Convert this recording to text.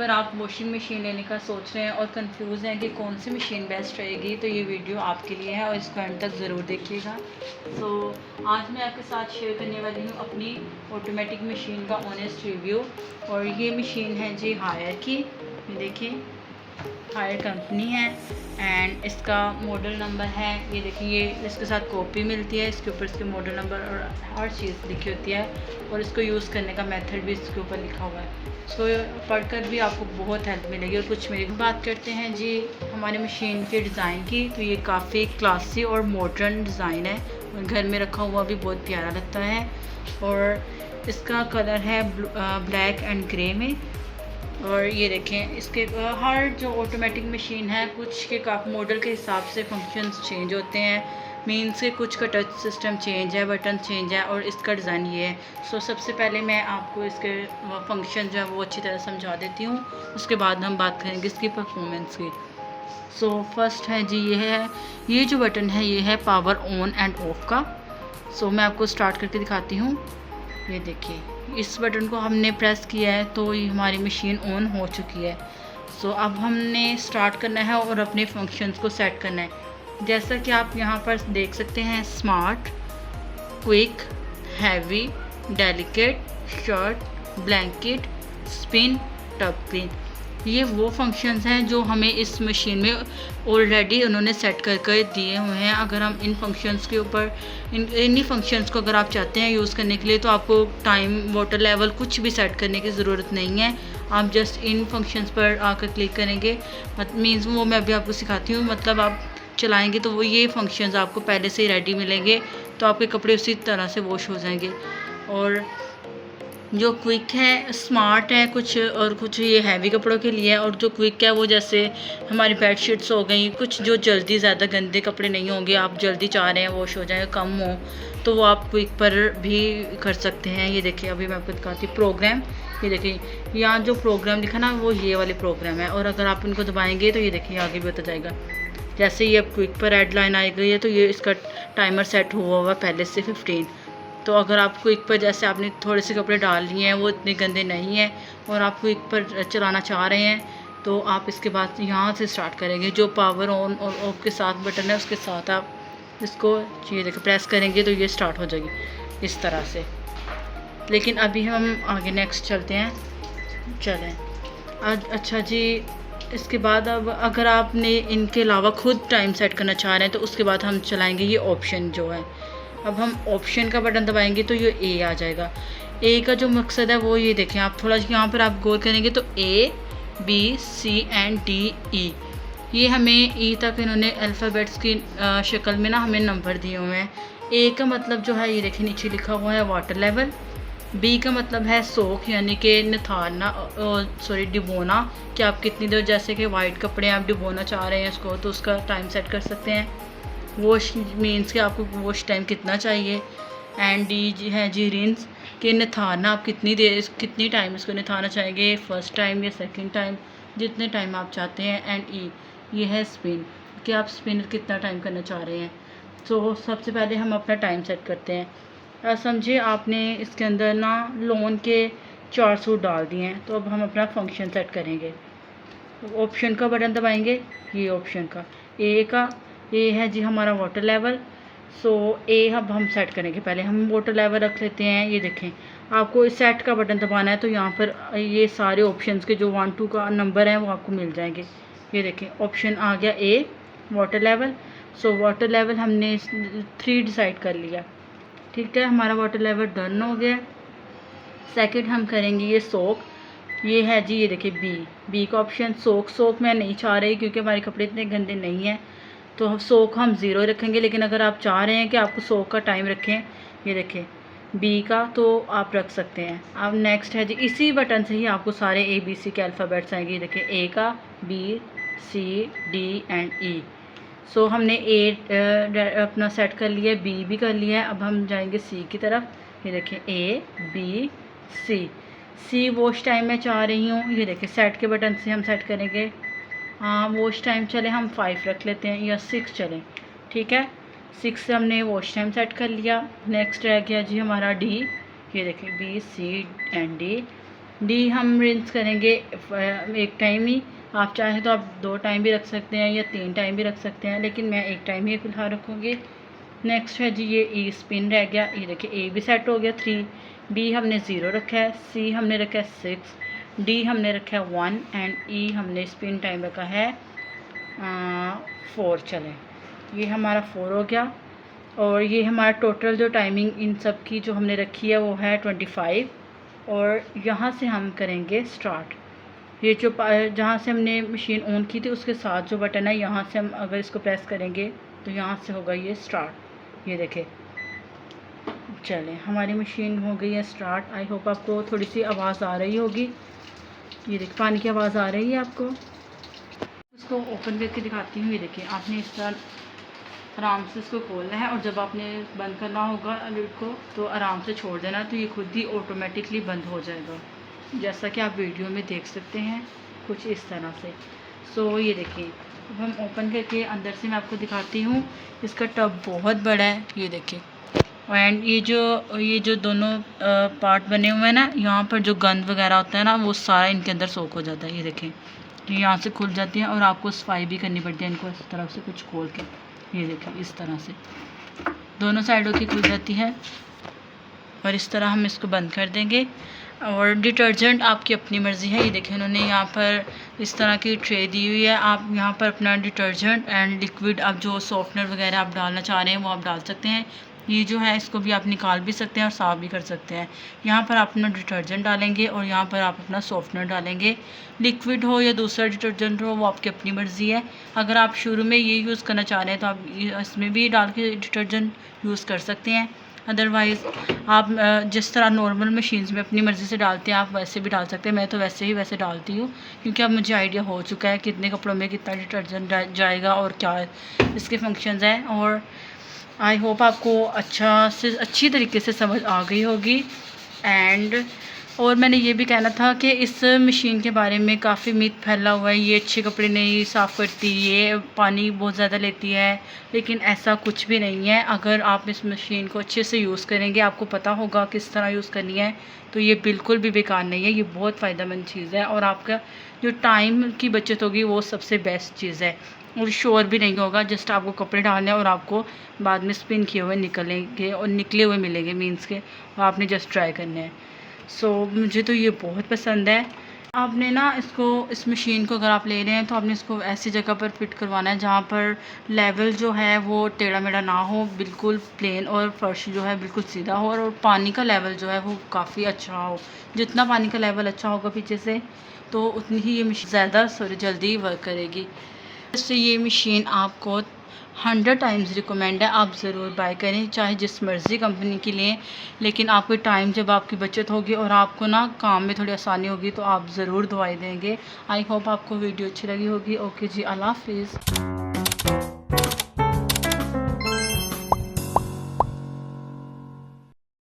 अगर आप washing machine लेने का सोच रहे हैं और कंफ्यूज हैं कि कौन सी मशीन बेस्ट रहेगी, तो ये वीडियो आपके लिए है और इसको एंड तक ज़रूर देखिएगा। आज मैं आपके साथ शेयर करने वाली हूँ अपनी ऑटोमेटिक मशीन का ऑनेस्ट रिव्यू। और ये मशीन है जी हायर की, ये देखिए हायर कंपनी है एंड इसका मॉडल नंबर है, ये देखिए ये इसके साथ कॉपी मिलती है, इसके ऊपर इसके मॉडल नंबर और हर चीज़ लिखी होती है और इसको यूज़ करने का मेथड भी इसके ऊपर लिखा हुआ है। सो पढ़कर भी आपको बहुत हेल्प मिलेगी। और कुछ मेरी बात करते हैं जी हमारी मशीन के डिज़ाइन की, तो ये काफ़ी क्लासी और मॉडर्न डिज़ाइन है और घर में रखा हुआ भी बहुत प्यारा लगता है। और इसका कलर है ब्लैक एंड ग्रे में। और ये देखें इसके हर जो ऑटोमेटिक मशीन है कुछ के काफ़ी मॉडल के हिसाब से फंक्शंस चेंज होते हैं, मीन्स के कुछ का टच सिस्टम चेंज है, बटन चेंज है और इसका डिज़ाइन ये है। सबसे पहले मैं आपको इसके फंक्शन जो है वो अच्छी तरह समझा देती हूँ, उसके बाद हम बात करेंगे इसकी परफॉर्मेंस की। फर्स्ट है जी ये जो बटन है ये है पावर ऑन एंड ऑफ का। मैं आपको स्टार्ट करके दिखाती हूँ। ये देखिए इस बटन को हमने प्रेस किया है तो ये हमारी मशीन ऑन हो चुकी है। अब हमने स्टार्ट करना है और अपने फंक्शंस को सेट करना है। जैसा कि आप यहाँ पर देख सकते हैं, smart, quick, heavy, delicate, short, blanket, spin, top clean, ये वो फंक्शंस हैं जो हमें इस मशीन में ऑलरेडी उन्होंने सेट कर दिए हुए हैं। अगर हम इन फंक्शंस के ऊपर इन्हीं फंक्शंस को अगर आप चाहते हैं यूज़ करने के लिए, तो आपको टाइम, वाटर लेवल कुछ भी सेट करने की ज़रूरत नहीं है। आप जस्ट इन फंक्शंस पर आकर क्लिक करेंगे, मीन्स वो मैं अभी आपको सिखाती हूँ। मतलब आप चलाएँगे तो वो ये फंक्शंस आपको पहले से ही रेडी मिलेंगे, तो आपके कपड़े उसी तरह से वॉश हो जाएंगे। और जो क्विक है, स्मार्ट है कुछ, और कुछ ये हैवी कपड़ों के लिए है। और जो क्विक है वो जैसे हमारी बेडशीट्स हो गई, कुछ जो जल्दी ज़्यादा गंदे कपड़े नहीं होंगे, आप जल्दी चाह रहे हैं वॉश हो जाए, कम हो, तो वो आप क्विक पर भी कर सकते हैं। ये देखिए अभी मैं आपको दिखाती हूँ प्रोग्राम। ये देखिए यहाँ जो प्रोग्राम लिखा ना वो ये वाले प्रोग्राम है, और अगर आप इनको दबाएंगे तो ये देखिए आगे भी होता जाएगा। जैसे ये अब क्विक पर रेड लाइन आई गई है तो ये इसका टाइमर सेट हुआ हुआ पहले से 15। तो अगर आप क्विक पर जैसे आपने थोड़े से कपड़े डाल लिए हैं, वो इतने गंदे नहीं हैं और आप क्विक पर चलाना चाह रहे हैं, तो आप इसके बाद यहाँ से स्टार्ट करेंगे। जो पावर ऑन और ऑफ के साथ बटन है उसके साथ आप इसको ये देखो प्रेस करेंगे तो ये स्टार्ट हो जाएगी इस तरह से। लेकिन अभी हम आगे नेक्स्ट चलते हैं, चलें। अच्छा जी, इसके बाद अब अगर आपने इनके अलावा खुद टाइम सेट करना चाह रहे हैं तो उसके बाद हम चलाएँगे ये ऑप्शन जो है। अब हम ऑप्शन का बटन दबाएंगे तो ये ए आ जाएगा। ए का जो मकसद है वो ये देखें, आप थोड़ा यहाँ पर आप गौर करेंगे तो ए, बी, सी एंड डी, ई, ये हमें ई तक इन्होंने अल्फ़ाबेट्स की शक्ल में ना हमें नंबर दिए हुए हैं। ए का मतलब जो है ये देखिए नीचे लिखा हुआ है वाटर लेवल। बी का मतलब है सोख, यानी कि निथारना, डिबोना, कि आप कितनी देर, जैसे कि वाइट कपड़े आप डिबोना चाह रहे हैं इसको, तो उसका टाइम सेट कर सकते हैं। वॉश मीन्स कि आपको वॉश टाइम कितना चाहिए। एंड डी जी है जी रिंस, कि निथारना आप कितनी देर, कितनी टाइम इसको निथारना चाहेंगे, फ़र्स्ट टाइम या सेकंड टाइम, जितने टाइम आप चाहते हैं। एंड ई ये है स्पिन, कि आप स्पिन कितना टाइम करना चाह रहे हैं। सबसे पहले हम अपना टाइम सेट करते हैं। समझिए आपने इसके अंदर ना लोन के 4 सूट डाल दिए हैं, तो अब हम अपना फंक्शन सेट करेंगे। ऑप्शन का बटन दबाएंगे, ये ऑप्शन का ए का, ये है जी हमारा वाटर लेवल। ए अब हम सेट करेंगे, पहले हम वाटर लेवल रख लेते हैं। ये देखें आपको इस सेट का बटन दबाना है तो यहाँ पर ये सारे ऑप्शंस के जो 1 2 का नंबर है वो आपको मिल जाएंगे। ये देखें ऑप्शन आ गया ए, वाटर लेवल। वाटर लेवल हमने 3 डिसाइड कर लिया, ठीक है, हमारा वाटर लेवल डन हो गया। सेकंड हम करेंगे ये सोक, ये है जी, ये देखिए बी का ऑप्शन। सोक मैं नहीं चाह रही क्योंकि हमारे कपड़े इतने गंदे नहीं हैं, तो सोक हम 0 रखेंगे। लेकिन अगर आप चाह रहे हैं कि आपको सोक का टाइम रखें, ये देखें बी का, तो आप रख सकते हैं। अब नेक्स्ट है जी, इसी बटन से ही आपको सारे ए बी सी के अल्फ़ाबेट्स आएंगे। ये देखें ए का, बी, सी, डी एंड ई। हमने ए अपना सेट कर लिया, बी भी कर लिया है। अब हम जाएंगे सी की तरफ। ये देखें ए, बी, सी वॉश टाइम मैं चाह रही हूँ। ये देखें सेट के बटन से हम सेट करेंगे। हाँ वॉश टाइम चले हम 5 रख लेते हैं या 6 चलें, ठीक है। 6 से हमने वॉश टाइम सेट कर लिया। नेक्स्ट रह गया जी हमारा डी, ये देखिए B, C and D. D हम रिंस करेंगे एक टाइम ही। आप चाहे तो आप 2 टाइम भी रख सकते हैं या 3 टाइम भी रख सकते हैं, लेकिन मैं एक टाइम ही फ़िलहाल रखूँगी। नेक्स्ट है जी ये ई स्पिन रह गया। ये देखिए ए भी सेट हो गया 3, बी हमने 0 रखा है, सी हमने रखा है 6, डी हमने रखा है 1 एंड ई हमने स्पिन टाइम रखा है 4। चलें, ये हमारा 4 हो गया। और ये हमारा टोटल जो टाइमिंग इन सब की जो हमने रखी है वो है 25। और यहाँ से हम करेंगे स्टार्ट। ये जो जहाँ से हमने मशीन ऑन की थी उसके साथ जो बटन है, यहाँ से हम अगर इसको प्रेस करेंगे तो यहाँ से होगा ये स्टार्ट। ये देखें, चलें हमारी मशीन हो गई है स्टार्ट। आई होप आपको थोड़ी सी आवाज़ आ रही होगी। ये देखिए पानी की आवाज़ आ रही है आपको। इसको ओपन करके दिखाती हूँ। ये देखिए आपने इस तरह आराम से इसको खोलना है और जब आपने बंद करना होगा लिड को तो आराम से छोड़ देना, तो ये खुद ही ऑटोमेटिकली बंद हो जाएगा, जैसा कि आप वीडियो में देख सकते हैं कुछ इस तरह से। सो ये देखिए अब हम ओपन करके अंदर से मैं आपको दिखाती हूँ। इसका टब बहुत बड़ा है, ये देखिए। एंड ये जो दोनों पार्ट बने हुए हैं ना, यहाँ पर जो गंद वगैरह होता है ना वो सारा इनके अंदर सोख हो जाता है। ये देखें, ये यहाँ से खुल जाती है और आपको सफाई भी करनी पड़ती है इनको इस तरफ से कुछ खोल के। ये देखिए इस तरह से दोनों साइडों की खुल जाती है और इस तरह हम इसको बंद कर देंगे। और डिटर्जेंट आपकी अपनी मर्ज़ी है। ये देखें इन्होंने यहाँ पर इस तरह की ट्रे दी हुई है। आप यहाँ पर अपना डिटर्जेंट एंड लिक्विड आप जो सॉफ्टनर वगैरह आप डालना चाह रहे हैं वो आप डाल सकते हैं। ये जो है इसको भी आप निकाल भी सकते हैं और साफ़ भी कर सकते हैं। यहाँ पर आप अपना डिटर्जेंट डालेंगे और यहाँ पर आप अपना सॉफ्टनर डालेंगे। लिक्विड हो या दूसरा डिटर्जेंट हो वो आपकी अपनी मर्ज़ी है। अगर आप शुरू में ये यूज़ करना चाह रहे हैं तो आप इसमें भी डाल के डिटर्जेंट यूज़ कर सकते हैं। अदरवाइज़ आप जिस तरह नॉर्मल मशीन्स में अपनी मर्ज़ी से डालते हैं आप वैसे भी डाल सकते हैं। मैं तो वैसे डालती हूँ क्योंकि अब मुझे आइडिया हो चुका है कितने कपड़ों में कितना डिटर्जेंट जाएगा और क्या इसके फंक्शंस हैं। और आई होप आपको अच्छी तरीके से समझ आ गई होगी। एंड और मैंने ये भी कहना था कि इस मशीन के बारे में काफ़ी मिथ फैला हुआ है, ये अच्छे कपड़े नहीं साफ़ करती, ये पानी बहुत ज़्यादा लेती है, लेकिन ऐसा कुछ भी नहीं है। अगर आप इस मशीन को अच्छे से यूज़ करेंगे, आपको पता होगा किस तरह यूज़ करनी है, तो ये बिल्कुल भी बेकार नहीं है। ये बहुत फ़ायदेमंद चीज़ है और आपका जो टाइम की बचत होगी वो सबसे बेस्ट चीज़ है। और शोर भी नहीं होगा, जस्ट आपको कपड़े डालने हैं और आपको बाद में स्पिन किए हुए निकलेंगे और निकले हुए मिलेंगे मीन्स के, और आपने जस्ट ट्राई करने हैं। सो मुझे तो ये बहुत पसंद है। आपने ना इस मशीन को अगर आप ले रहे हैं तो आपने इसको ऐसी जगह पर फिट करवाना है जहाँ पर लेवल जो है वो टेढ़ा मेढ़ा ना हो, बिल्कुल प्लेन, और फर्श जो है बिल्कुल सीधा हो, और पानी का लेवल जो है वो काफ़ी अच्छा हो। जितना पानी का लेवल अच्छा होगा पीछे से तो उतनी ही ये मशीन ज़्यादा जल्दी वर्क करेगी। इससे ये मशीन आपको 100 टाइम्स रिकमेंड है, आप ज़रूर बाय करें, चाहे जिस मर्ज़ी कंपनी की लें। लेकिन आपके टाइम जब आपकी बचत होगी और आपको ना काम में थोड़ी आसानी होगी तो आप ज़रूर दवाई देंगे। आई होप आपको वीडियो अच्छी लगी होगी। ओके जी, अल्लाह हाफिज़।